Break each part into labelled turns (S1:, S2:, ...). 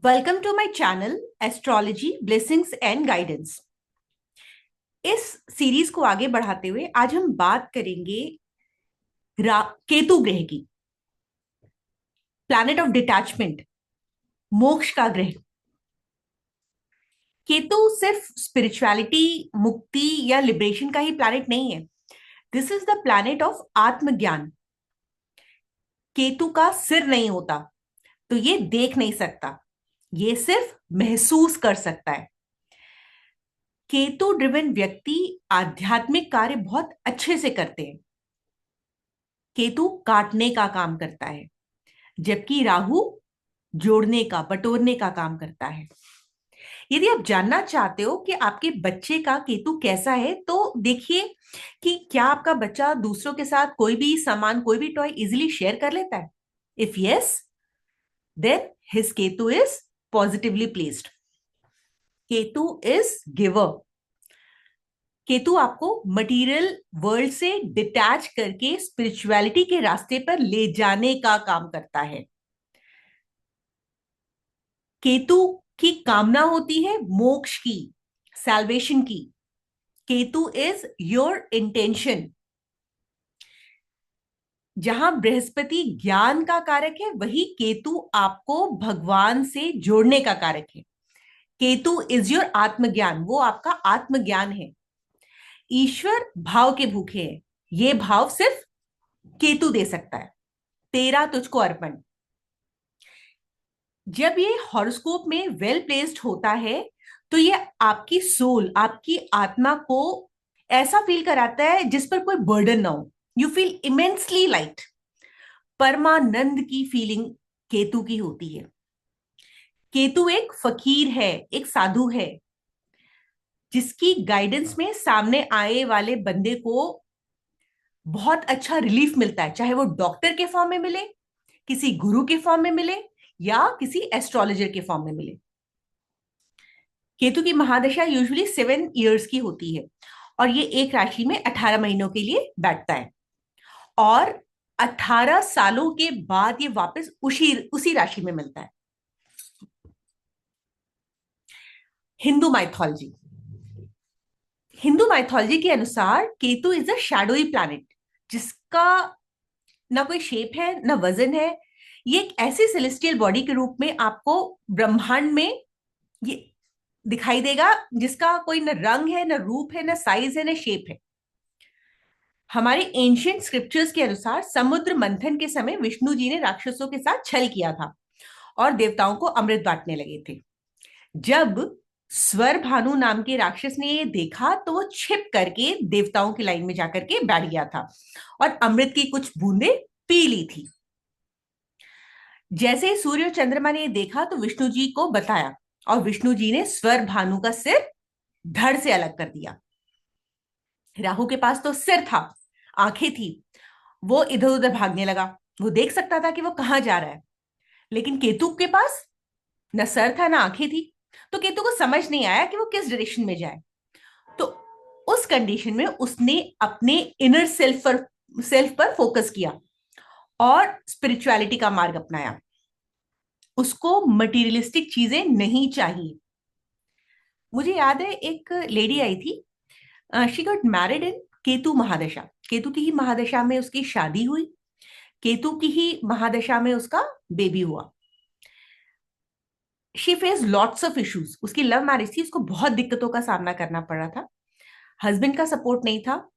S1: Welcome to my channel astrology blessings and guidance. इस series को आगे बढ़ाते हुए आज हम बात करेंगे केतु ग्रह की, प्लैनेट ऑफ डिटैचमेंट, मोक्ष का ग्रह। केतु सिर्फ स्पिरिचुअलिटी, मुक्ति या लिबरेशन का ही प्लैनेट नहीं है। This is the planet of आत्मज्ञान। केतु का सिर नहीं होता तो ये देख नहीं सकता, ये सिर्फ महसूस कर सकता है। केतु ड्रिवन व्यक्ति आध्यात्मिक कार्य बहुत अच्छे से करते हैं। केतु काटने का काम करता है, जबकि राहु जोड़ने का, बटोरने का काम करता है। यदि आप जानना चाहते हो कि आपके बच्चे का केतु कैसा है, तो देखिए कि क्या आपका बच्चा दूसरों के साथ कोई भी सामान, कोई भी टॉय इजीली शेयर कर लेता है। If yes, then his Ketu is positively placed. Ketu is giver. Ketu आपको मटेरियल वर्ल्ड से डिटैच करके स्पिरिचुअलिटी के रास्ते पर ले जाने का काम करता है। केतु की कामना होती है मोक्ष की, सैल्वेशन की। Ketu is your intention. जहां बृहस्पति ज्ञान का कारक है, वही केतु आपको भगवान से जोड़ने का कारक है। केतु इज योर आत्मज्ञान, वो आपका आत्मज्ञान है। ईश्वर भाव के भूखे हैं, ये भाव सिर्फ केतु दे सकता है। तेरा तुझको अर्पण। जब ये हॉरोस्कोप में वेल प्लेस्ड होता है तो ये आपकी सोल, आपकी आत्मा को ऐसा फील कराता है जिस पर कोई बर्डन ना हो। You feel immensely light. परमानंद की फीलिंग केतु की होती है। केतु एक फकीर है, एक साधु है, जिसकी गाइडेंस में सामने आए वाले बंदे को बहुत अच्छा रिलीफ मिलता है, चाहे वो डॉक्टर के फॉर्म में मिले, किसी गुरु के फॉर्म में मिले या किसी एस्ट्रोलॉजर के फॉर्म में मिले। केतु की महादशा यूजुअली 7 years की होती है और ये एक राशि में 18 महीनों के लिए बैठता है और 18 सालों के बाद ये वापस उसी उसी राशि में मिलता है। हिंदू माइथोलॉजी हिंदू माइथोलॉजी के अनुसार Ketu is a shadowy planet, जिसका ना कोई शेप है ना वजन है। ये एक ऐसी सेलेस्टियल बॉडी के रूप में आपको ब्रह्मांड में ये दिखाई देगा, जिसका कोई न रंग है, न रूप है, न साइज है, न शेप है। हमारे एंशियंट स्क्रिप्चर्स के अनुसार समुद्र मंथन के समय विष्णु जी ने राक्षसों के साथ छल किया था और देवताओं को अमृत बांटने लगे थे। जब स्वर भानु नाम के राक्षस ने ये देखा तो वो छिप करके देवताओं की लाइन में जाकर के बैठ गया था और अमृत की कुछ बूंदें पी ली थी। जैसे ही सूर्य और चंद्रमा ने देखा तो विष्णु जी को बताया और विष्णु जी ने स्वर भानु का सिर धड़ से अलग कर दिया। राहु के पास तो सिर था, आंखें थी, वो इधर उधर भागने लगा, वो देख सकता था कि वो कहां जा रहा है। लेकिन केतु के पास न सर था, न आंखें थी, तो केतु को समझ नहीं आया कि वो किस डायरेक्शन में जाए। तो उस कंडीशन में उसने अपने इनर सेल्फ पर फोकस किया और स्पिरिचुअलिटी का मार्ग अपनाया। उसको मटीरियलिस्टिक चीजें नहीं चाहिए। मुझे याद है एक लेडी आई थी, she got married in Ketu mahadasha. Ketu की ही महादशा में उसकी शादी हुई, केतु की ही महादशा में उसका बेबी हुआ। She face lots of issues. उसकी लव मैरिज थी, उसको बहुत दिक्कतों का सामना करना पड़ रहा था। हस्बैंड का सपोर्ट नहीं था,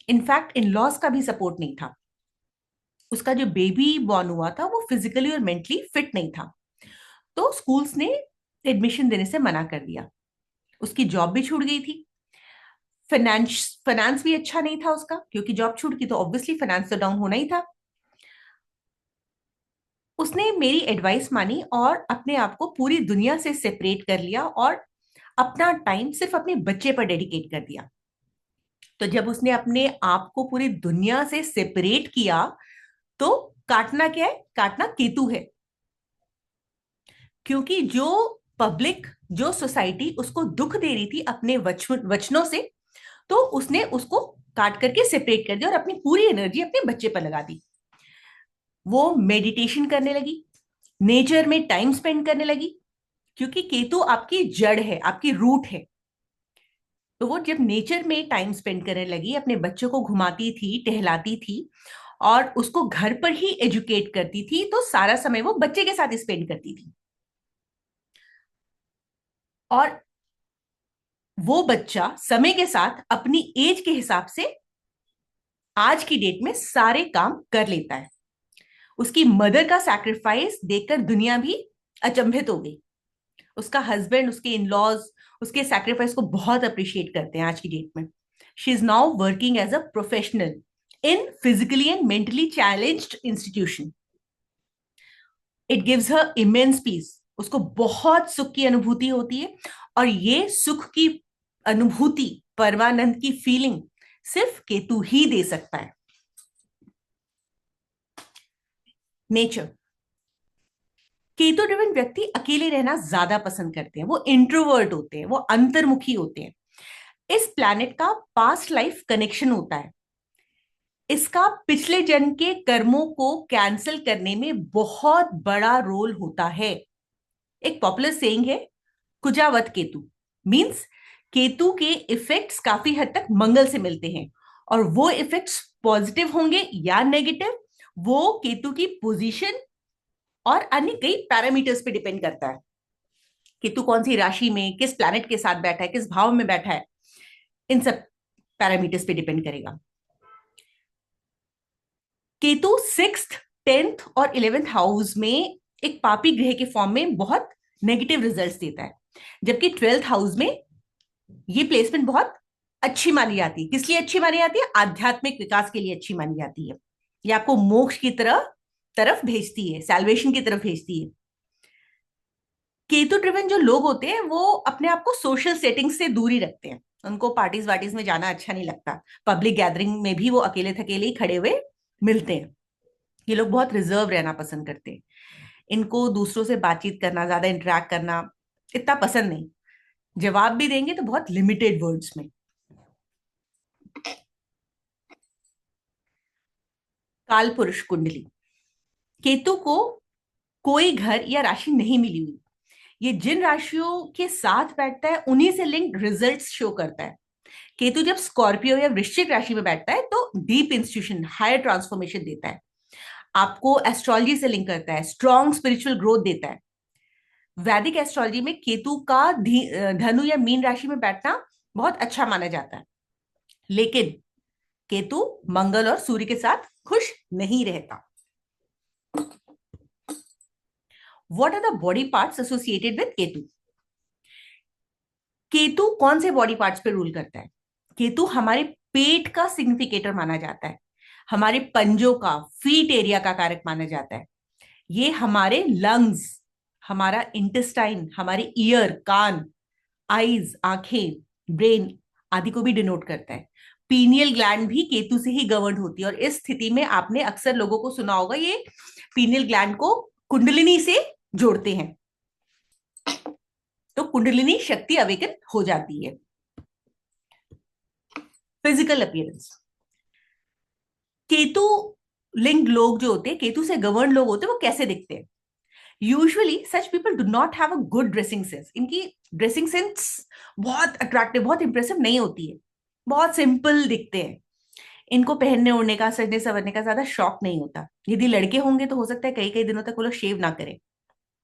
S1: इनफैक्ट इन लॉज का भी सपोर्ट नहीं था। उसका जो बेबी बॉर्न हुआ था वो फिजिकली और मेंटली फिट नहीं था, तो स्कूल्स ने एडमिशन देने से मना कर दिया। उसकी जॉब भी छूट गई थी। फाइनेंस भी अच्छा नहीं था उसका, क्योंकि जॉब छूट गई तो ऑब्वियसली फाइनेंस तो डाउन होना ही था। उसने मेरी एडवाइस मानी और अपने आप को पूरी दुनिया से सेपरेट कर लिया और अपना टाइम सिर्फ अपने बच्चे पर डेडिकेट कर दिया। तो जब उसने अपने आप को पूरी दुनिया से सेपरेट किया तो काटना क्या है? काटना केतु है। क्योंकि जो पब्लिक, जो सोसाइटी उसको दुख दे रही थी अपने वचनों से, तो उसने उसको काट करके सेपरेट कर दिया और अपनी पूरी एनर्जी अपने बच्चे पर लगा दी। वो मेडिटेशन करने लगी, नेचर में टाइम स्पेंड करने लगी, क्योंकि केतु आपकी जड़ है, आपकी रूट है। तो वो जब नेचर में टाइम स्पेंड करने लगी, अपने बच्चों को घुमाती थी, टहलाती थी और उसको घर पर ही एजुकेट करती थी, तो सारा समय वो बच्चे के साथ स्पेंड करती थी। और वो बच्चा समय के साथ अपनी एज के हिसाब से आज की डेट में सारे काम कर लेता है। उसकी मदर का सैक्रिफाइस देखकर दुनिया भी अचंभित हो गई। उसका हस्बैंड, उसके इन लॉज उसके सैक्रिफाइस को बहुत अप्रिशिएट करते हैं आज की डेट में। She is now working as a professional in physically and mentally challenged institution. It gives her immense peace. उसको बहुत सुख की अनुभूति होती है, और ये सुख की अनुभूति, परमानंद की फीलिंग सिर्फ केतु ही दे सकता है। नेचर। केतु ड्रिवन व्यक्ति अकेले रहना ज्यादा पसंद करते हैं। वो इंट्रोवर्ट होते हैं, वो अंतर्मुखी होते हैं। इस प्लैनेट का पास्ट लाइफ कनेक्शन होता है। इसका पिछले जन्म के कर्मों को कैंसिल करने में बहुत बड़ा रोल होता है। एक पॉपुलर सेइंग है, कुजावत केतु, मींस केतु के इफेक्ट्स काफी हद तक मंगल से मिलते हैं। और वो इफेक्ट्स पॉजिटिव होंगे या नेगेटिव, वो केतु की पोजीशन और अन्य कई पैरामीटर्स पे डिपेंड करता है। केतु कौन सी राशि में, किस प्लैनेट के साथ बैठा है, किस भाव में बैठा है, इन सब पैरामीटर्स पे डिपेंड करेगा। केतु 6th, 10th और 11th हाउस में एक पापी ग्रह के फॉर्म में बहुत नेगेटिव रिजल्ट्स देता है, जबकि 12th हाउस में ये प्लेसमेंट बहुत अच्छी मानी जाती है। किस लिए अच्छी मानी जाती है? आध्यात्मिक विकास के लिए अच्छी मानी जाती है। ये आपको मोक्ष की तरफ भेजती है, सैल्वेशन की तरफ भेजती है। केतु ड्रिवन जो लोग होते हैं वो अपने आप को सोशल सेटिंग से दूरी रखते हैं। उनको पार्टीज वार्टीज में जाना अच्छा नहीं लगता। पब्लिक गैदरिंग में भी वो अकेले थकेले ही खड़े हुए मिलते हैं। ये लोग बहुत रिजर्व रहना पसंद करते हैं। इनको दूसरों से बातचीत करना, ज्यादा इंटरेक्ट करना इतना पसंद नहीं। जवाब भी देंगे तो बहुत लिमिटेड वर्ड्स में। काल पुरुष कुंडली। केतु को कोई घर या राशि नहीं मिली हुई। ये जिन राशियों के साथ बैठता है उन्हीं से लिंक्ड रिजल्ट्स शो करता है। केतु जब स्कॉर्पियो या वृश्चिक राशि में बैठता है तो डीप इंस्टीट्यूशन, हायर ट्रांसफॉर्मेशन देता है। आपको एस्ट्रोलॉजी से लिंक करता है, स्ट्रॉन्ग स्पिरिचुअल ग्रोथ देता है। वैदिक एस्ट्रोलॉजी में केतु का धनु या मीन राशि में बैठना बहुत अच्छा माना जाता है। लेकिन केतु मंगल और सूर्य के साथ खुश नहीं रहता। What are the body parts associated with Ketu? Ketu कौन से बॉडी पार्ट्स पे रूल करता है? केतु हमारे पेट का सिग्निफिकेटर माना जाता है, हमारे पंजों का, फीट एरिया का कारक माना जाता है। ये हमारे लंग्स, हमारा इंटेस्टाइन, हमारे ईयर, कान, आईज, आंखें, ब्रेन आदि को भी डिनोट करता है। पीनियल ग्लैंड भी केतु से ही गवर्न होती है, और इस स्थिति में आपने अक्सर लोगों को सुना होगा, ये पीनियल ग्लैंड को कुंडलिनी से जोड़ते हैं, तो कुंडलिनी शक्ति अवेकन हो जाती है। Physical appearance. केतु लिंग लोग जो होते हैं, केतु से गवर्न लोग होते हैं, वो कैसे दिखते हैं? Usually such people do not have a good dressing sense. इनकी ड्रेसिंग सेंस बहुत अट्रैक्टिव, बहुत इंप्रेसिव नहीं होती है। बहुत सिंपल दिखते हैं। इनको पहनने ओढ़ने का, सजने संवरने का ज्यादा शौक नहीं होता। यदि लड़के होंगे तो हो सकता है कई कई दिनों तक वो लोग शेव ना करें।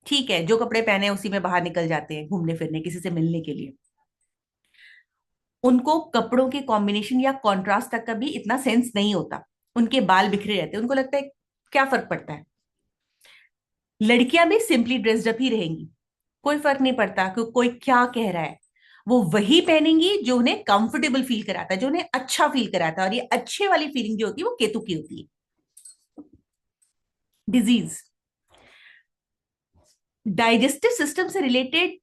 S1: ठीक है, जो कपड़े पहने उसी में बाहर निकल जाते हैं घूमने फिरने, किसी से मिलने के लिए। उनको कपड़ों के कॉम्बिनेशन या कॉन्ट्रास्ट तक का भी इतना सेंस नहीं होता। उनके बाल बिखरे रहते हैं, उनको लगता है क्या फर्क पड़ता है। लड़कियां भी सिंपली ड्रेस्ड अप ही रहेंगी, कोई फर्क नहीं पड़ता कि कोई क्या कह रहा है। वो वही पहनेंगी जो उन्हें कंफर्टेबल फील कराता है, जो उन्हें अच्छा फील कराता है। और ये अच्छे वाली फीलिंग जो होती है वो केतु की होती है। डिजीज। डाइजेस्टिव सिस्टम से रिलेटेड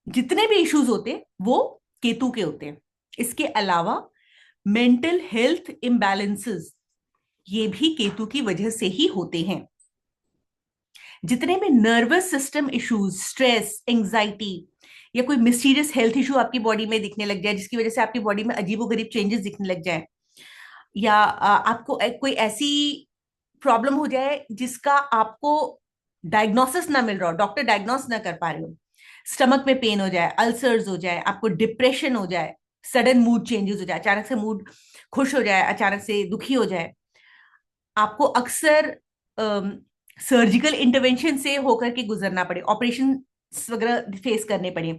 S1: जितने भी इश्यूज होते हैं वो केतु के होते हैं। इसके अलावा मेंटल हेल्थ इम्बैलेंसेस, ये भी केतु की वजह से ही होते हैं। जितने भी nervous system issues, stress, anxiety या कोई मिस्टीरियस हेल्थ इशू आपकी बॉडी में दिखने लग जाए, जिसकी वजह से आपकी बॉडी में अजीबोगरीब चेंजेस दिखने लग जाए, या आपको कोई ऐसी प्रॉब्लम हो जाए जिसका आपको डायग्नोसिस ना मिल रहा हो, डॉक्टर डायग्नोस ना कर पा रहे हो, स्टमक में पेन हो जाए, अल्सर्स हो जाए, आपको डिप्रेशन हो जाए, सडन मूड चेंजेस हो जाए, अचानक से मूड खुश हो जाए, अचानक से दुखी हो जाए, आपको अक्सर सर्जिकल इंटरवेंशन से होकर के गुजरना पड़े, ऑपरेशन वगैरह फेस करने पड़े,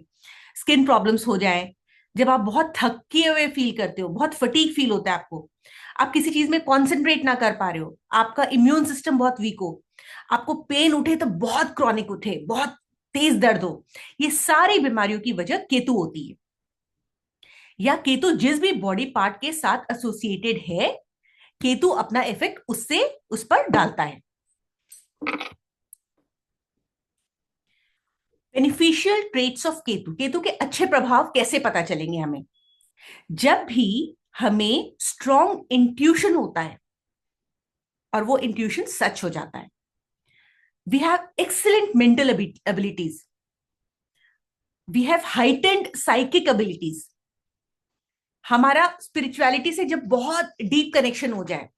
S1: स्किन प्रॉब्लम्स हो जाए, जब आप बहुत थके हुए फील करते हो, बहुत फटीग फील होता है आपको, आप किसी चीज में कॉन्सेंट्रेट ना कर पा रहे हो, आपका इम्यून सिस्टम बहुत वीक हो, आपको पेन उठे तो बहुत क्रॉनिक उठे, बहुत तेज दर्द हो, ये सारी बीमारियों की वजह केतु होती है। या केतु जिस भी बॉडी पार्ट के साथ एसोसिएटेड है, केतु अपना इफेक्ट उससे उस पर डालता है। Beneficial traits of Ketu, Ketu के अच्छे प्रभाव कैसे पता चलेंगे हमें? जब भी हमें स्ट्रॉन्ग इंट्यूशन होता है और वो इंट्यूशन सच हो जाता है, we have excellent mental abilities, we have heightened psychic abilities, हमारा स्पिरिचुअलिटी से जब बहुत डीप कनेक्शन हो जाए,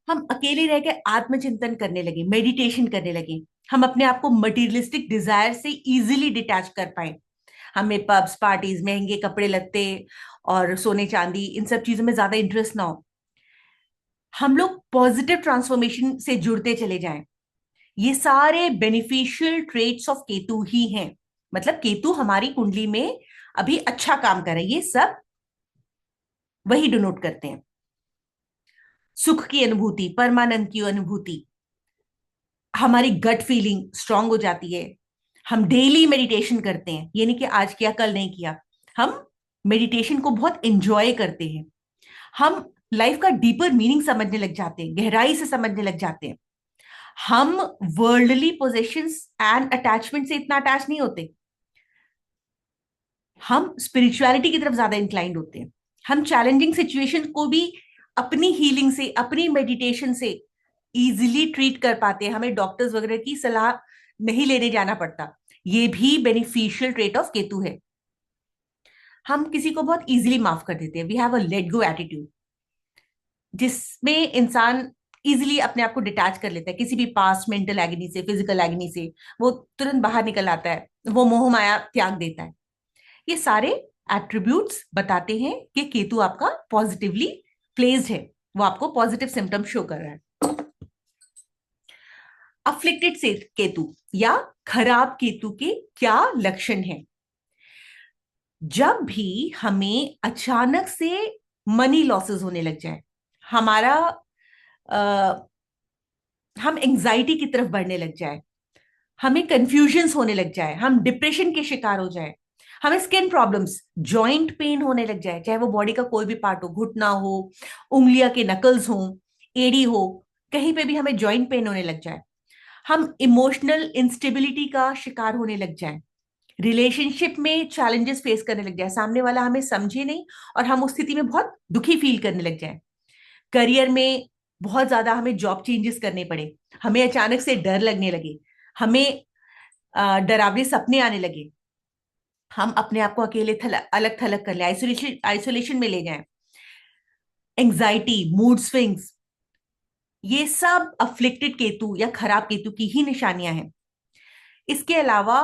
S1: हम अकेले रह के आत्मचिंतन करने लगे, मेडिटेशन करने लगे, हम अपने आप को मटीरियलिस्टिक डिजायर से इजीली डिटैच कर पाए, हमें पब्स, पार्टीज, महंगे कपड़े लगते और सोने चांदी, इन सब चीजों में ज्यादा इंटरेस्ट ना हो, हम लोग पॉजिटिव ट्रांसफॉर्मेशन से जुड़ते चले जाएं, ये सारे बेनिफिशियल ट्रेट्स ऑफ केतु ही हैं। मतलब केतु हमारी कुंडली में अभी अच्छा काम कर रहा है, ये सब वही डिनोट करते हैं। सुख की अनुभूति, परमानंद की अनुभूति, हमारी गट फीलिंग स्ट्रांग हो जाती है, हम डेली मेडिटेशन करते हैं, ये नहीं कि आज किया कल नहीं किया, हम मेडिटेशन को बहुत एंजॉय करते हैं, हम लाइफ का डीपर मीनिंग समझने लग जाते हैं, गहराई से समझने लग जाते हैं, हम वर्ल्डली पोजेशंस एंड अटैचमेंट से इतना अटैच नहीं होते, हम स्पिरिचुअलिटी की तरफ ज्यादा इंक्लाइंड होते हैं, हम चैलेंजिंग सिचुएशन को भी अपनी हीलिंग से, अपनी मेडिटेशन से इजीली ट्रीट कर पाते हैं, हमें डॉक्टर्स वगैरह की सलाह नहीं लेने जाना पड़ता, ये भी बेनिफिशियल ट्रेट ऑफ केतु है। हम किसी को बहुत इजीली माफ कर देते हैं, we have a let go attitude, जिसमें इंसान इजिली अपने आप को डिटैच कर लेता है किसी भी पास्ट मेंटल एग्नी से, फिजिकल एग्नी से, वो तुरंत बाहर निकल आता है, वो मोह माया त्याग देता है। ये सारे एट्रीब्यूट्स बताते हैं कि केतु आपका पॉजिटिवली प्लेस्ड है, वो आपको पॉजिटिव सिम्टम शो कर रहा है। अफ्लिक्टेड से केतु या खराब केतु के क्या लक्षण हैं? जब भी हमें अचानक से मनी लॉसेस होने लग जाए, हमारा हम एंजाइटी की तरफ बढ़ने लग जाए, हमें कंफ्यूजन्स होने लग जाए, हम डिप्रेशन के शिकार हो जाए, हमें स्किन प्रॉब्लम्स, जॉइंट पेन होने लग जाए, चाहे वो बॉडी का कोई भी पार्ट हो, घुटना हो, उंगलियां के नकल्स हो, एड़ी हो, कहीं पे भी हमें जॉइंट पेन होने लग जाए, हम इमोशनल इंस्टेबिलिटी का शिकार होने लग जाए, रिलेशनशिप में चैलेंजेस फेस करने लग जाए, सामने वाला हमें समझे नहीं और हम उस स्थिति में बहुत दुखी फील करने लग जाए, करियर में बहुत ज्यादा हमें जॉब चेंजेस करने पड़े, हमें अचानक से डर लगने लगे, हमें डरावने सपने आने लगे, हम अपने आप को अकेले अलग थलग कर ले, आइसोलेशन आइसोलेशन में ले जाएं, एंजाइटी, मूड स्विंग्स, ये सब अफ्लिक्टेड केतु या खराब केतु की ही निशानियां हैं। इसके अलावा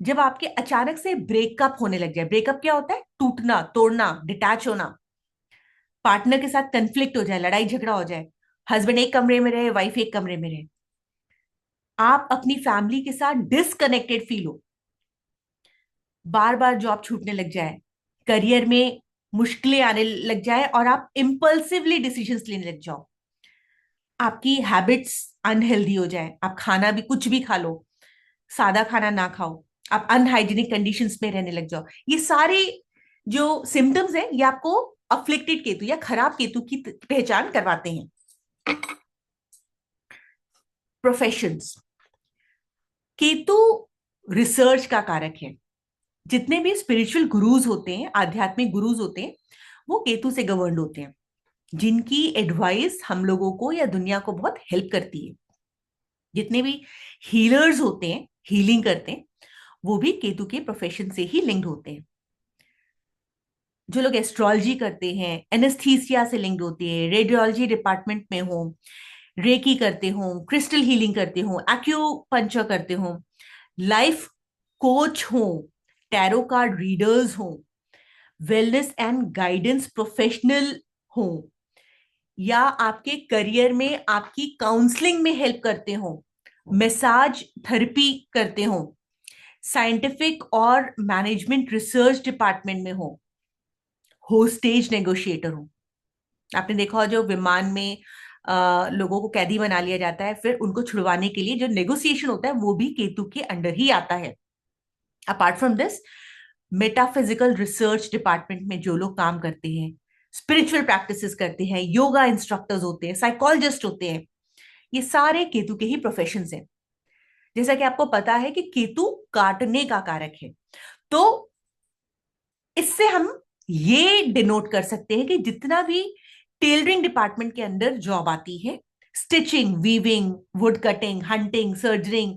S1: जब आपके अचानक से ब्रेकअप होने लग जाए, ब्रेकअप क्या होता है? टूटना, तोड़ना, डिटैच होना, पार्टनर के साथ कंफ्लिक्ट हो जाए, लड़ाई झगड़ा हो जाए, हस्बैंड एक कमरे में रहे, वाइफ एक कमरे में रहे, आप अपनी फैमिली के साथ डिसकनेक्टेड फील हो, बार बार जॉब छूटने लग जाए, करियर में मुश्किलें आने लग जाए और आप इम्पल्सिवली डिसीजंस लेने लग जाओ, आपकी हैबिट्स अनहेल्दी हो जाए, आप खाना भी कुछ भी खा लो, सादा खाना ना खाओ, आप अनहाइजीनिक कंडीशंस में रहने लग जाओ, ये सारे जो सिम्टम्स हैं ये आपको अफ्लिक्टेड केतु या खराब केतु की पहचान करवाते हैं। प्रोफेशंस, केतु रिसर्च का कारक है, जितने भी स्पिरिचुअल गुरुज होते हैं, आध्यात्मिक गुरुज होते हैं, वो केतु से गवर्नड होते हैं, जिनकी एडवाइस हम लोगों को या दुनिया को बहुत हेल्प करती है। जितने भी हीलर्स होते हैं, हीलिंग करते हैं, वो भी केतु के प्रोफेशन से ही लिंक्ड होते हैं। जो लोग एस्ट्रोलॉजी करते हैं, एनेस्थीसिया से लिंक्ड होते हैं, रेडियोलॉजी डिपार्टमेंट में हो, रेकी करते हो, क्रिस्टल हीलिंग करते हो, एक्यूपंक्चर करते हो, लाइफ कोच हो, टैरो कार्ड रीडर्स हो, वेलनेस एंड गाइडेंस प्रोफेशनल हो, या आपके करियर में आपकी काउंसलिंग में हेल्प करते हो, मसाज थेरेपी करते हो, साइंटिफिक और मैनेजमेंट रिसर्च डिपार्टमेंट में हो स्टेज नेगोशिएटर हो। आपने देखा हो जो विमान में लोगों को कैदी बना लिया जाता है, फिर उनको छुड़वाने के लिए जो नेगोशिएशन होता है वो भी केतु के अंडर ही आता है। Apart from this, metaphysical research department में जो लोग काम करते हैं, स्पिरिचुअल प्रैक्टिसेस करते हैं, योगा इंस्ट्रक्टर्स होते हैं, साइकोलॉजिस्ट होते हैं, ये सारे केतु के ही प्रोफेशंस हैं। जैसा कि आपको पता है कि केतु काटने का कारक है, तो इससे हम ये डिनोट कर सकते हैं कि जितना भी टेलरिंग डिपार्टमेंट के अंदर जॉब आती है, stitching, weaving, wood cutting, hunting, surgering,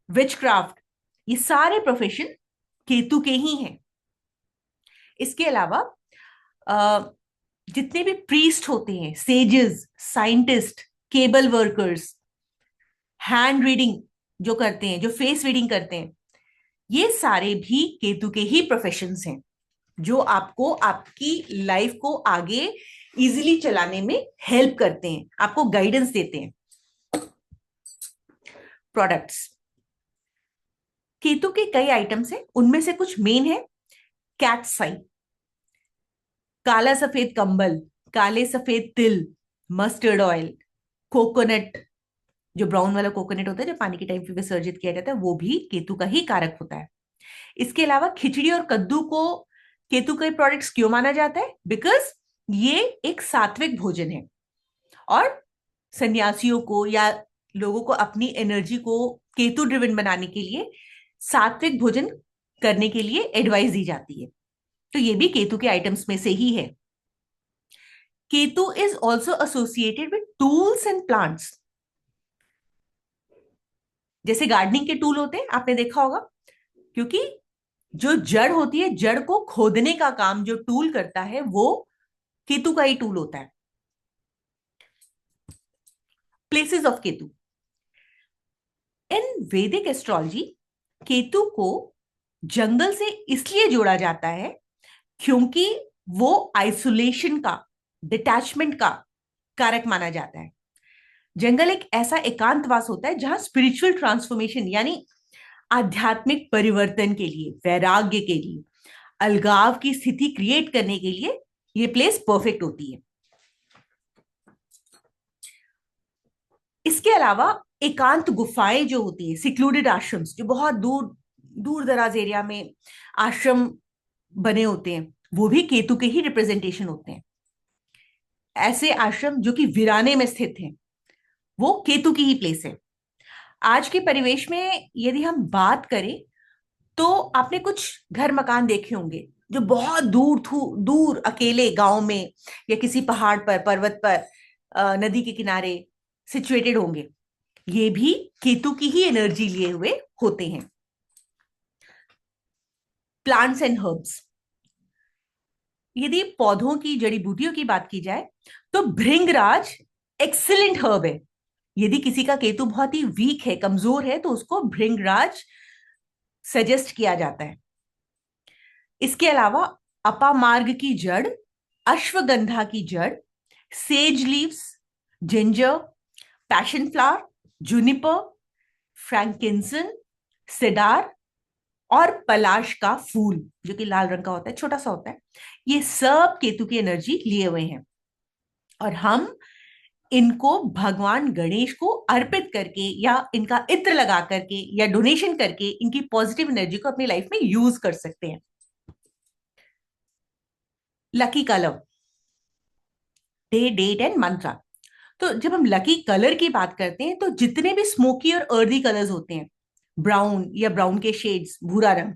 S1: witchcraft, ये सारे प्रोफेशन केतु के ही हैं। इसके अलावा जितने भी प्रीस्ट होते हैं, sages, scientist, cable workers, hand reading जो करते हैं, जो फेस रीडिंग करते हैं, ये सारे भी केतु के ही प्रोफेशंस हैं, जो आपको आपकी लाइफ को आगे इजीली चलाने में हेल्प करते हैं, आपको गाइडेंस देते हैं। प्रोडक्ट्स, केतु के कई आइटम्स हैं, उनमें से कुछ मेन है। कैट्स आई, काला सफेद कंबल, काले सफेद तिल, मस्टर्ड ऑयल, कोकोनट, जो ब्राउन वाला कोकोनट होता है जो पानी के टाइम पे विसर्जित किया जाता है, वो भी केतु का ही कारक होता है। इसके अलावा खिचड़ी और कद्दू को केतु के प्रोडक्ट्स क्यों माना जाता है? बिकॉज ये एक सात्विक भोजन है, और सन्यासियों को या लोगों को अपनी एनर्जी को केतु ड्रिवन बनाने के लिए सात्विक भोजन करने के लिए एडवाइस दी जाती है। तो ये भी केतु के आइटम्स में से ही है। Ketu is also associated with tools and plants. जैसे गार्डनिंग के टूल होते हैं, आपने देखा होगा, क्योंकि जो जड़ होती है, जड़ को खोदने का काम जो टूल करता है वो केतु का ही टूल होता है। प्लेसेस ऑफ केतु इन वैदिक एस्ट्रोलॉजी, केतु को जंगल से इसलिए जोड़ा जाता है क्योंकि वो आइसोलेशन का, डिटैचमेंट का कारक माना जाता है। जंगल एक ऐसा एकांतवास होता है जहां स्पिरिचुअल ट्रांसफॉर्मेशन यानी आध्यात्मिक परिवर्तन के लिए, वैराग्य के लिए, अलगाव की स्थिति क्रिएट करने के लिए ये प्लेस परफेक्ट होती है। इसके अलावा एकांत गुफाएं जो होती है, सिक्लूडेड आश्रम्स, जो बहुत दूर दूर दराज एरिया में आश्रम बने होते हैं, वो भी केतु के ही रिप्रेजेंटेशन होते हैं। ऐसे आश्रम जो कि वीराने में स्थित हैं, वो केतु की ही प्लेस है। आज के परिवेश में यदि हम बात करें तो आपने कुछ घर मकान देखे होंगे जो बहुत दूर दूर अकेले गांव में या किसी पहाड़ पर, पर्वत पर, नदी के किनारे सिचुएटेड होंगे। ये भी केतु की ही एनर्जी लिए हुए होते हैं। प्लांट्स एंड हर्ब्स, यदि पौधों की, जड़ी बूटियों की बात की जाए तो भृंगराज एक्सीलेंट हर्ब है। यदि किसी का केतु बहुत ही वीक है, कमजोर है, तो उसको भृंगराज सजेस्ट किया जाता है। इसके अलावा अपामार्ग की जड़, अश्वगंधा की जड़, sage leaves, ginger, passion flower, juniper, frankincense, cedar और पलाश का फूल जो कि लाल रंग का होता है, छोटा सा होता है, ये सब केतु की एनर्जी लिए हुए हैं। और हम इनको भगवान गणेश को अर्पित करके या इनका इत्र लगा करके या डोनेशन करके इनकी पॉजिटिव एनर्जी को अपनी लाइफ में यूज कर सकते हैं। Lucky colour, day, date and mantra. तो जब हम लकी कलर की बात करते हैं तो जितने भी स्मोकी और अर्दी कलर्स होते हैं, ब्राउन या ब्राउन के शेड्स, भूरा रंग,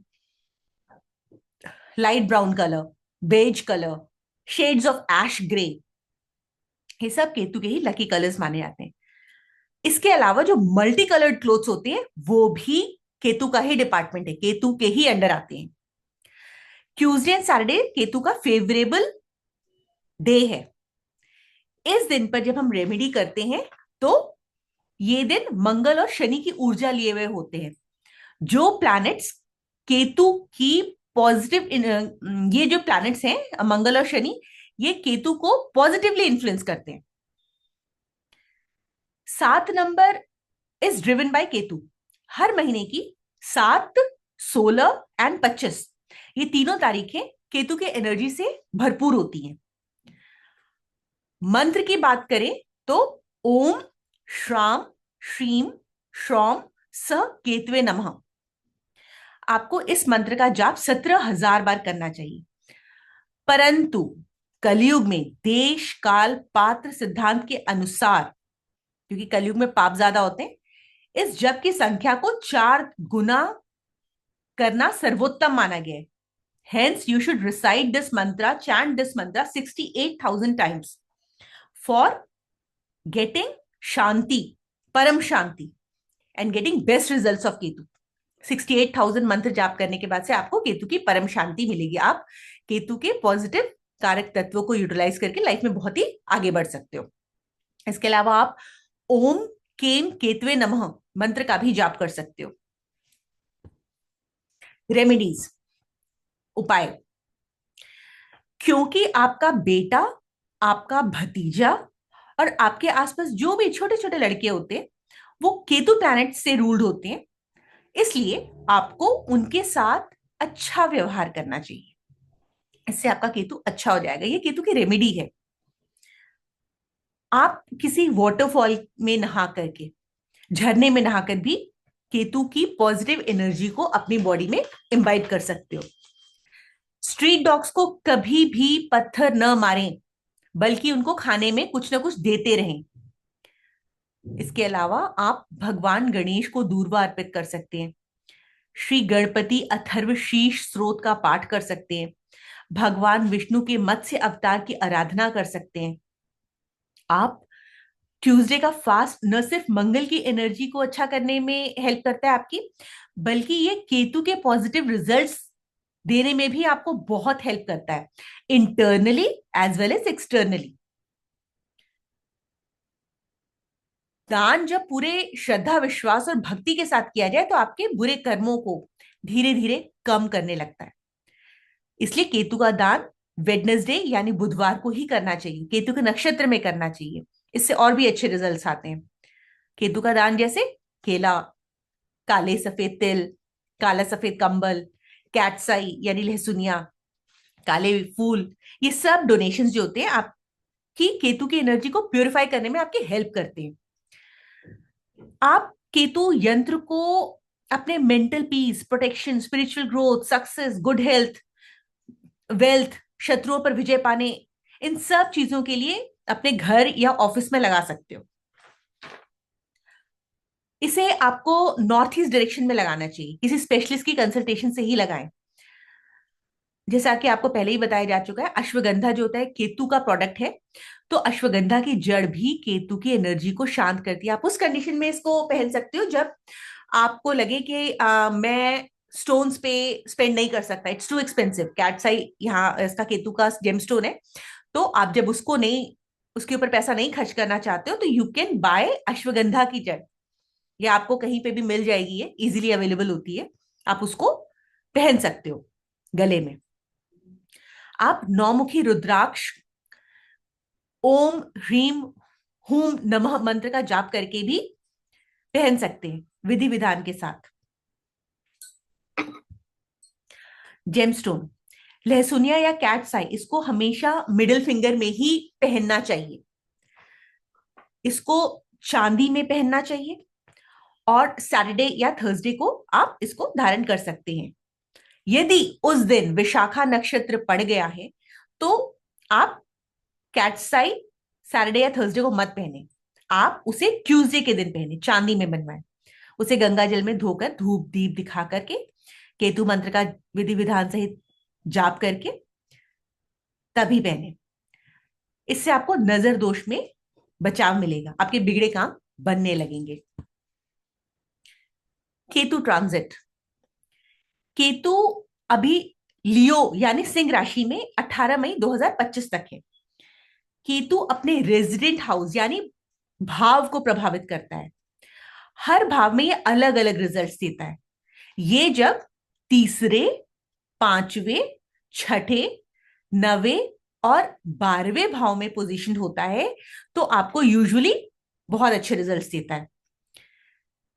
S1: light brown colour, beige colour, shades of ash grey, ये सब केतु के ही लकी कलर्स माने जाते हैं। इसके अलावा जो मल्टी कलर्ड क्लोथ्स होते हैं वो भी केतु का ही डिपार्टमेंट है, केतु के ही अंडर आते हैं। ट्यूसडे एंड सैटरडे केतु का फेवरेबल डे है। इस दिन पर जब हम रेमेडी करते हैं तो ये दिन मंगल और शनि की ऊर्जा लिए हुए होते हैं। जो प्लैनेट्स केतु की पॉजिटिव, ये जो प्लैनेट्स हैं मंगल और शनि, ये केतु को पॉजिटिवली इन्फ्लुएंस करते हैं। 7 number is driven by Ketu. हर महीने की 7, 16 एंड 25, ये तीनों तारीखें केतु के एनर्जी से भरपूर होती हैं। मंत्र की बात करें तो ओम श्राम श्रीम श्रौम स केतवे नमः, आपको इस मंत्र का जाप 17,000 बार करना चाहिए। परंतु कलयुग में देश काल पात्र सिद्धांत के अनुसार, क्योंकि कलयुग में पाप ज्यादा होते हैं, इस जप की संख्या को 4 गुना करना सर्वोत्तम माना गया है। Hence, you should recite this mantra, chant this mantra 68,000 times for getting shanti, param shanti, and getting best results of Ketu. 68,000 मंत्र जाप करने के बाद से आपको केतु की परम शांति मिलेगी। आप केतु के पॉजिटिव कारक तत्वों को यूटिलाइज करके लाइफ में बहुत ही आगे बढ़ सकते हो। इसके अलावा आप ओम केम केतवे नमः मंत्र का भी जाप कर सकते हो। रेमेडीज, उपाय, क्योंकि आपका बेटा, आपका भतीजा और आपके आसपास जो भी छोटे छोटे लड़के होते हैं वो केतु प्लैनेट से रूल्ड होते हैं, इसलिए आपको उनके साथ अच्छा व्यवहार करना चाहिए। इससे आपका केतु अच्छा हो जाएगा। ये केतु की रेमेडी है। आप किसी वाटरफॉल में नहा करके, झरने में नहाकर भी केतु की पॉजिटिव एनर्जी को अपनी बॉडी में इम्बाइब कर सकते हो। स्ट्रीट डॉग्स को कभी भी पत्थर न मारें, बल्कि उनको खाने में कुछ ना कुछ देते रहें। इसके अलावा आप भगवान गणेश को दूर्वा अर्पित कर सकते हैं। श्री गणपति अथर्व शीर्ष स्त्रोत का पाठ कर सकते हैं। भगवान विष्णु के मत्स्य अवतार की आराधना कर सकते हैं। आप ट्यूसडे का फास्ट न सिर्फ मंगल की एनर्जी को अच्छा करने में हेल्प करता है आपकी, बल्कि ये केतु के पॉजिटिव रिजल्ट्स देने में भी आपको बहुत हेल्प करता है, internally as well as externally. दान जब पूरे श्रद्धा विश्वास और भक्ति के साथ किया जाए तो आपके बुरे कर्मों को धीरे धीरे कम करने लगता है। इसलिए केतु का दान वेडनेसडे यानी बुधवार को ही करना चाहिए, केतु के नक्षत्र में करना चाहिए। इससे और भी अच्छे रिजल्ट्स आते हैं। केतु का दान जैसे केला, काले सफेद तिल, काला सफेद कंबल, कैटसाई यानी लहसुनिया, काले फूल, ये सब डोनेशंस जो होते हैं आपकी केतु की एनर्जी को प्यूरिफाई करने में आपकी हेल्प करते हैं। आप केतु यंत्र को अपने mental peace, protection, spiritual growth, success, good health, wealth, शत्रुओं पर विजय पाने, इन सब चीजों के लिए अपने घर या ऑफिस में लगा सकते हो। इसे आपको नॉर्थ ईस्ट डायरेक्शन में लगाना चाहिए, किसी स्पेशलिस्ट की कंसल्टेशन से ही लगाएं। जैसा कि आपको पहले ही बताया जा चुका है, अश्वगंधा जो होता है केतु का प्रोडक्ट है, तो अश्वगंधा की जड़ भी केतु की एनर्जी को शांत करती है। आप उस कंडीशन में इसको पहन सकते हो जब आपको लगे कि मैं स्टोन्स पे स्पेंड नहीं कर सकता, इट्स टू एक्सपेंसिव। कैटसाई यहाँ इसका केतु का जेम स्टोन है, तो आप जब उसको नहीं, उसके ऊपर पैसा नहीं खर्च करना चाहते हो तो यू कैन बाय अश्वगंधा की जड़। ये आपको कहीं पे भी मिल जाएगी, ये इजीली अवेलेबल होती है, आप उसको पहन सकते हो गले में। आप नौमुखी रुद्राक्ष ओम ह्रीम हूम नमः मंत्र का जाप करके भी पहन सकते हैं विधि विधान के साथ। जेमस्टोन, लहसुनिया या कैटसाई, इसको हमेशा मिडिल फिंगर में ही पहनना चाहिए। इसको चांदी में पहनना चाहिए और सैटरडे या थर्सडे को आप इसको धारण कर सकते हैं। यदि उस दिन विशाखा नक्षत्र पड़ गया है तो आप कैटसाई सैटरडे या थर्सडे को मत पहने, आप उसे ट्यूसडे के दिन पहने, चांदी में बनवाएं। उसे गंगा जल में धोकर धूप दीप दिखा करके केतु मंत्र का विधि विधान सहित जाप करके तभी पहने। इससे आपको नजर दोष में बचाव मिलेगा, आपके बिगड़े काम बनने लगेंगे। केतु ट्रांजिट, केतु अभी लियो यानी सिंह राशि में 18 मई 2025 तक है। केतु अपने रेजिडेंट हाउस यानी भाव को प्रभावित करता है। हर भाव में ये अलग अलग रिजल्ट्स देता है। ये जब तीसरे, पांचवें, छठे, नवे और 12वें भाव में पोजीशन होता है तो आपको यूजुअली बहुत अच्छे रिजल्ट्स देता है।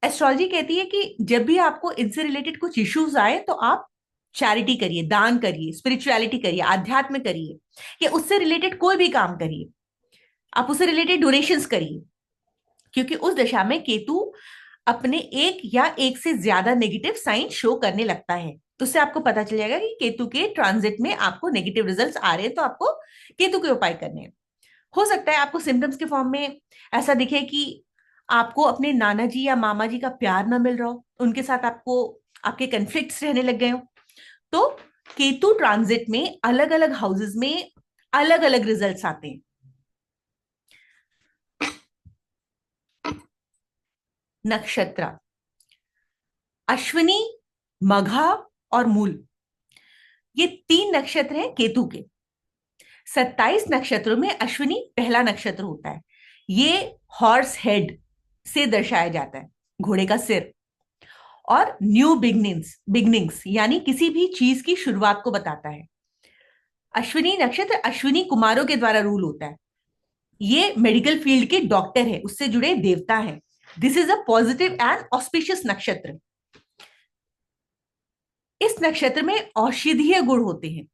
S1: एस्ट्रोलॉजी कहती है कि जब भी आपको इनसे रिलेटेड कुछ इश्यूज आए तो आप चैरिटी करिए, दान करिए, स्पिरिचुअलिटी करिए, आध्यात्म करिए, या उससे रिलेटेड कोई भी काम करिए। आप उससे रिलेटेड डोनेशंस करिए, क्योंकि उस दशा में केतु अपने एक या एक से ज्यादा नेगेटिव साइन शो करने लगता है। तो उससे आपको पता चल जाएगा कि केतु के ट्रांजिट में आपको नेगेटिव रिजल्ट्स आ रहे हैं, तो आपको केतु के उपाय करने हैं। हो सकता है आपको सिम्टम्स के फॉर्म में ऐसा दिखे कि आपको अपने नाना जी या मामा जी का प्यार ना मिल रहा हो, उनके साथ आपको आपके कन्फ्लिक्ट्स रहने लग गए हो। तो केतु ट्रांजिट में अलग अलग हाउसेस में अलग अलग रिजल्ट्स आते हैं। नक्षत्र अश्विनी, मघा और मूल, ये 3 नक्षत्र हैं केतु के। 27 नक्षत्रों में अश्विनी पहला नक्षत्र होता है। ये हॉर्स हेड से दर्शाया जाता है, घोड़े का सिर। और न्यू बिगनिंग्स बिगनिंग्स यानी किसी भी चीज की शुरुआत को बताता है। अश्विनी नक्षत्र अश्विनी कुमारों के द्वारा रूल होता है। ये मेडिकल फील्ड के डॉक्टर है, उससे जुड़े देवता है। This is a positive and auspicious नक्षत्र। इस नक्षत्र में औषधीय गुण होते हैं,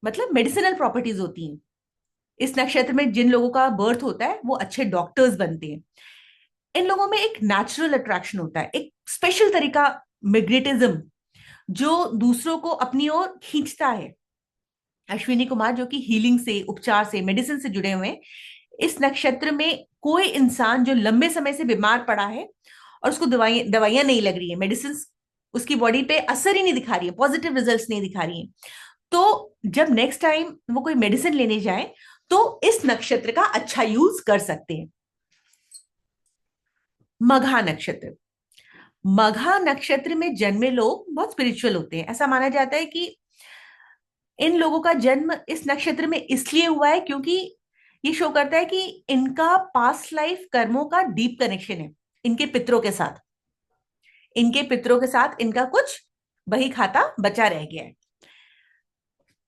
S1: मतलब मेडिसिनल प्रॉपर्टीज होती हैं। इस नक्षत्र में जिन लोगों का बर्थ होता है वो अच्छे डॉक्टर्स बनते हैं। इन लोगों में एक नेचुरल अट्रैक्शन होता है, एक स्पेशल तरीका, मैग्नेटिज्म, जो दूसरों को अपनी ओर खींचता है। अश्विनी कुमार जो कि हीलिंग से, उपचार से, मेडिसिन से जुड़े हुए हैं। इस नक्षत्र में कोई इंसान जो लंबे समय से बीमार पड़ा है और उसको दवाइयां नहीं लग रही है, मेडिसिन उसकी बॉडी पे असर ही नहीं दिखा रही है, पॉजिटिव रिजल्ट्स नहीं दिखा रही है, तो जब नेक्स्ट टाइम वो कोई मेडिसिन लेने जाए तो इस नक्षत्र का अच्छा यूज कर सकते हैं। मघा नक्षत्र, मघा नक्षत्र में जन्मे लोग बहुत स्पिरिचुअल होते हैं। ऐसा माना जाता है कि इन लोगों का जन्म इस नक्षत्र में इसलिए हुआ है क्योंकि ये शो करता है कि इनका पास्ट लाइफ कर्मों का डीप कनेक्शन है इनके पितरों के साथ। इनके पितरों के साथ इनका कुछ बही खाता बचा रह गया है।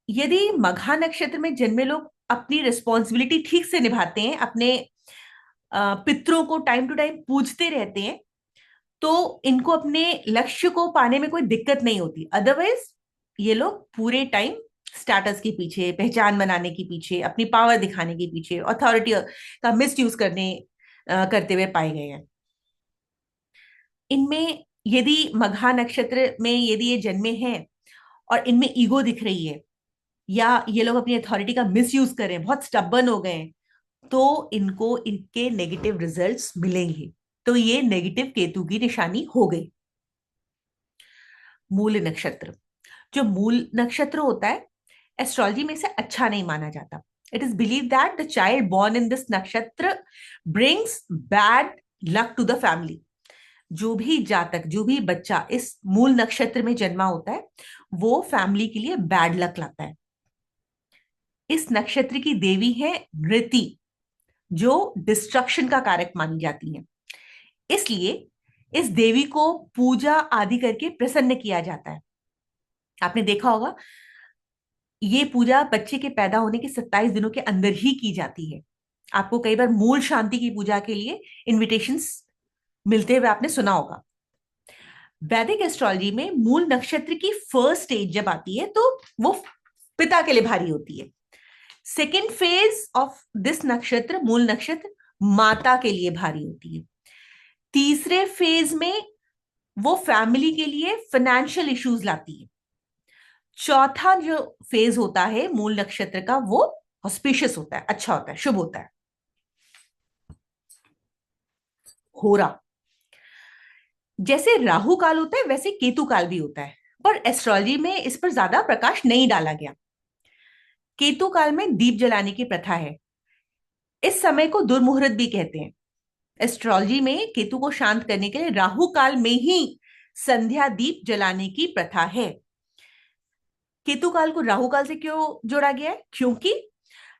S1: यदि मघा नक्षत्र में जन्मे लोग अपनी रिस्पॉन्सिबिलिटी ठीक से निभाते हैं, अपने पितरों को टाइम टू टाइम पूजते रहते हैं, तो इनको अपने लक्ष्य को पाने में कोई दिक्कत नहीं होती। अदरवाइज ये लोग पूरे टाइम स्टेटस के पीछे, पहचान बनाने के पीछे, अपनी पावर दिखाने के पीछे, अथॉरिटी का मिस यूज करते हुए पाए गए हैं। इनमें यदि मघा नक्षत्र में यदि ये जन्मे हैं और इनमें ईगो दिख रही है, या ये लोग अपनी अथॉरिटी का मिस यूज कर रहे हैं, बहुत स्टबन हो गए हैं, तो इनको इनके नेगेटिव रिजल्ट्स मिलेंगे। तो ये नेगेटिव केतु की निशानी हो गई। मूल नक्षत्र, जो मूल नक्षत्र होता है एस्ट्रोलॉजी में से अच्छा नहीं माना जाता। It is believe that the child born in this nakshatra brings bad luck to the family. जो भी जातक, जो भी बच्चा इस मूल नक्षत्र में जन्मा होता है वो फैमिली के लिए बैड लक लाता है। इस नक्षत्र की देवी है नृति, जो डिस्ट्रक्शन का कारक मानी जाती है। इसलिए इस देवी को पूजा आदि करके प्रसन्न किया जाता है। आपने देखा होगा ये पूजा बच्चे के पैदा होने के 27 दिनों के अंदर ही की जाती है। आपको कई बार मूल शांति की पूजा के लिए इनविटेशंस मिलते हुए आपने सुना होगा। वैदिक एस्ट्रोलॉजी में मूल नक्षत्र की फर्स्ट स्टेज जब आती है तो वो पिता के लिए भारी होती है। सेकेंड फेज ऑफ दिस नक्षत्र, मूल नक्षत्र, माता के लिए भारी होती है। तीसरे फेज में वो फैमिली के लिए फाइनेंशियल इश्यूज लाती है। चौथा जो फेज होता है मूल नक्षत्र का वो ऑस्पिशियस होता है, अच्छा होता है, शुभ होता है। होरा, जैसे राहु काल होता है वैसे केतु काल भी होता है, पर एस्ट्रोलॉजी में इस पर ज्यादा प्रकाश नहीं डाला गया। केतु काल में दीप जलाने की प्रथा है। इस समय को दुर्मुहूर्त भी कहते हैं। एस्ट्रोलॉजी में केतु को शांत करने के लिए राहु काल में ही संध्या दीप जलाने की प्रथा है। केतु काल को राहु काल से क्यों जोड़ा गया है? क्योंकि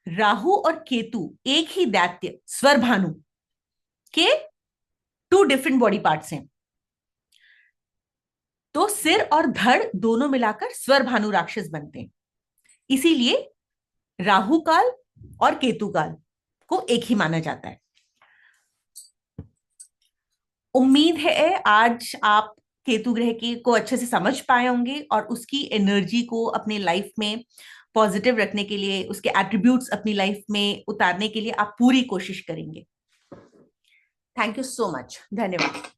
S1: राहु और केतु एक ही दैत्य स्वर भानु के 2 डिफरेंट बॉडी पार्ट्स हैं। तो सिर और धड़ दोनों मिलाकर स्वर भानु राक्षस बनते हैं। इसीलिए राहु काल और केतु काल को एक ही माना जाता है। उम्मीद है आज आप केतु ग्रह की को अच्छे से समझ पाए होंगे और उसकी एनर्जी को अपने लाइफ में पॉजिटिव रखने के लिए, उसके एट्रीब्यूट्स अपनी लाइफ में उतारने के लिए आप पूरी कोशिश करेंगे। Thank you so much. धन्यवाद।